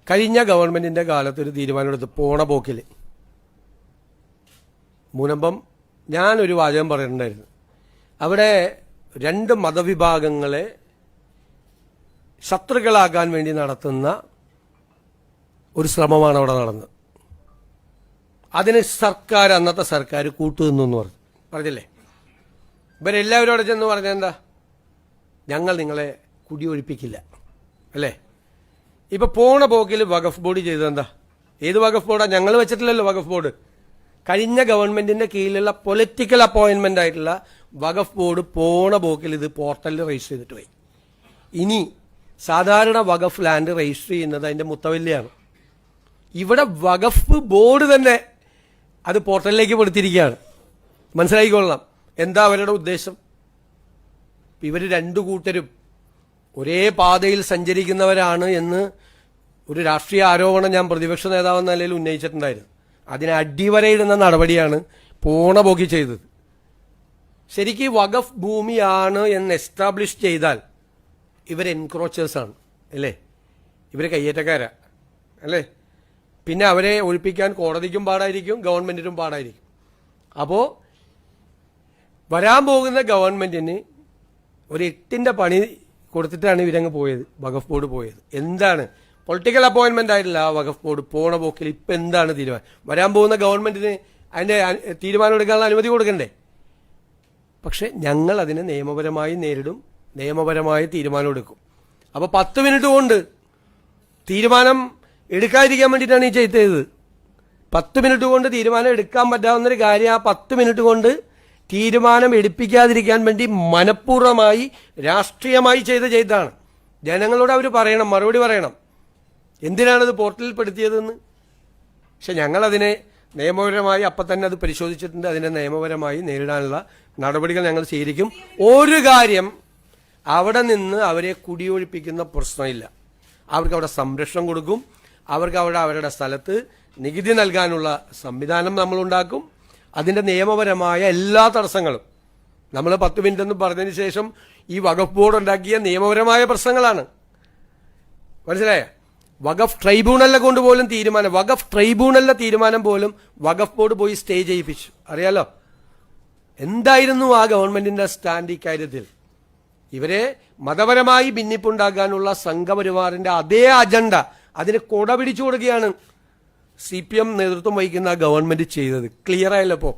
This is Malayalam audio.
കഴിഞ്ഞ ഗവൺമെന്റിന്റെ കാലത്ത് ഒരു തീരുമാനമെടുത്ത് പോണ പോക്കിൽ മുനമ്പം ഞാനൊരു വാചകം പറയുന്നുണ്ടായിരുന്നു. അവിടെ രണ്ട് മതവിഭാഗങ്ങളെ ശത്രുക്കളാക്കാൻ വേണ്ടി നടത്തുന്ന ഒരു ശ്രമമാണ് അവിടെ നടന്നത്. അതിന് അന്നത്തെ സർക്കാർ കൂട്ടുനിന്നു എന്ന് പറഞ്ഞില്ലേ? ഇവരെല്ലാവരും അവിടെ ചെന്ന് പറഞ്ഞെന്താ, ഞങ്ങൾ നിങ്ങളെ കുടിയൊഴിപ്പിക്കില്ല അല്ലേ? ഇപ്പൊ പോണ പോക്കിൽ വഖഫ് ബോർഡ് ചെയ്തതെന്താ? ഏത് വഖഫ് ബോർഡാ? ഞങ്ങൾ വെച്ചിട്ടില്ലല്ലോ വഖഫ് ബോർഡ്. കഴിഞ്ഞ ഗവൺമെന്റിന്റെ കീഴിലുള്ള പൊളിറ്റിക്കൽ അപ്പോയിന്റ്മെന്റ് ആയിട്ടുള്ള വഖഫ് ബോർഡ് പോണ പോക്കിൽ ഇത് പോർട്ടലിൽ രജിസ്റ്റർ ചെയ്തിട്ട് പോയി. ഇനി സാധാരണ വഖഫ് ലാൻഡ് രജിസ്റ്റർ ചെയ്യുന്നത് അതിന്റെ മുത്തവല്ലിയാണ്. ഇവിടെ വഖഫ് ബോർഡ് തന്നെ അത് പോർട്ടലിലേക്ക് പെടുത്തിയിരിക്കുകയാണ്. മനസ്സിലായിക്കൊള്ളണം എന്താ അവരുടെ ഉദ്ദേശം. ഇവർ രണ്ടു കൂട്ടരും ഒരേ പാതയിൽ സഞ്ചരിക്കുന്നവരാണ് എന്ന് ഒരു രാഷ്ട്രീയ ആരോപണം ഞാൻ പ്രതിപക്ഷ നേതാവെന്ന നിലയിൽ ഉന്നയിച്ചിട്ടുണ്ടായിരുന്നു. അതിനെ അടിവരയിടുന്ന നടപടിയാണ് പോണ പോക്കി ചെയ്തത്. ശരിക്കും വഖഫ് ഭൂമിയാണ് എന്ന് എസ്റ്റാബ്ലിഷ് ചെയ്താൽ ഇവർ എൻക്രോച്ചേഴ്സാണ് അല്ലേ? ഇവർ കയ്യേറ്റക്കാരാ അല്ലേ? പിന്നെ അവരെ ഒഴിപ്പിക്കാൻ കോടതിക്കും പാടായിരിക്കും, ഗവൺമെന്റിനും പാടായിരിക്കും. അപ്പോൾ വരാൻ പോകുന്ന ഗവൺമെന്റിന് ഒരു 8ന്റെ പണി കൊടുത്തിട്ടാണ് ഇവരങ്ങ് പോയത്, വഖഫ് ബോർഡ് പോയത്. എന്താണ് പൊളിറ്റിക്കൽ അപ്പോയിന്റ്മെന്റ് ആയിട്ടില്ല ആ വഖഫ് ബോർഡ് പോണ പോക്കിൽ ഇപ്പം എന്താണ് തീരുമാനം? വരാൻ പോകുന്ന ഗവൺമെന്റിന് അതിന്റെ തീരുമാനം എടുക്കാനുള്ള അനുമതി കൊടുക്കണ്ടേ? പക്ഷെ ഞങ്ങൾ അതിനെ നിയമപരമായി നേരിടും, നിയമപരമായി തീരുമാനം എടുക്കും. അപ്പൊ 10 മിനിറ്റ് കൊണ്ട് തീരുമാനം എടുക്കാതിരിക്കാൻ വേണ്ടിയിട്ടാണ് ഈ ചെയ്തത്. 10 മിനിറ്റ് കൊണ്ട് തീരുമാനം എടുക്കാൻ പറ്റാവുന്നൊരു കാര്യം ആ 10 മിനിറ്റ് കൊണ്ട് തീരുമാനം എടുപ്പിക്കാതിരിക്കാൻ വേണ്ടി മനഃപൂർവ്വമായി രാഷ്ട്രീയമായി ചെയ്തതാണ്. ജനങ്ങളോട് അവർ പറയണം, മറുപടി പറയണം, എന്തിനാണത് പോർട്ടലിൽ പെടുത്തിയതെന്ന്. പക്ഷെ ഞങ്ങളതിനെ നിയമപരമായി അപ്പം തന്നെ അത് പരിശോധിച്ചിട്ടുണ്ട്. അതിനെ നിയമപരമായി നേരിടാനുള്ള നടപടികൾ ഞങ്ങൾ സ്വീകരിക്കും. ഒരു കാര്യം, അവിടെ നിന്ന് അവരെ കുടിയൊഴിപ്പിക്കുന്ന പ്രശ്നമില്ല. അവർക്ക് അവിടെ സംരക്ഷണം കൊടുക്കും. അവർക്ക് അവിടെ അവരുടെ സ്ഥലത്ത് നികുതി നൽകാനുള്ള സംവിധാനം നമ്മളുണ്ടാക്കും. അതിന്റെ നിയമപരമായ എല്ലാ തടസ്സങ്ങളും നമ്മൾ 10 മിനിറ്റ് എന്ന് പറഞ്ഞതിന് ശേഷം ഈ വഖഫ് ബോർഡ് ഉണ്ടാക്കിയ നിയമപരമായ പ്രശ്നങ്ങളാണ്. മനസ്സിലായ? വഖഫ് ട്രൈബ്യൂണലിനെ കൊണ്ടുപോലും വഖഫ് ട്രൈബ്യൂണലിന്റെ തീരുമാനം പോലും വഖഫ് ബോർഡ് പോയി സ്റ്റേ ചെയ്യിപ്പിച്ചു. അറിയാലോ എന്തായിരുന്നു ആ ഗവൺമെന്റിന്റെ സ്റ്റാൻഡ് ഇക്കാര്യത്തിൽ? ഇവരെ മതപരമായി ഭിന്നിപ്പുണ്ടാക്കാനുള്ള സംഘപരിവാറിന്റെ അതേ അജണ്ട അതിന് കൊട പിടിച്ചു കൊടുക്കുകയാണ് CPM നേതൃത്വം വഹിക്കുന്ന ഗവൺമെന്റ് ചെയ്തത്. ക്ലിയർ ആയല്ലോ?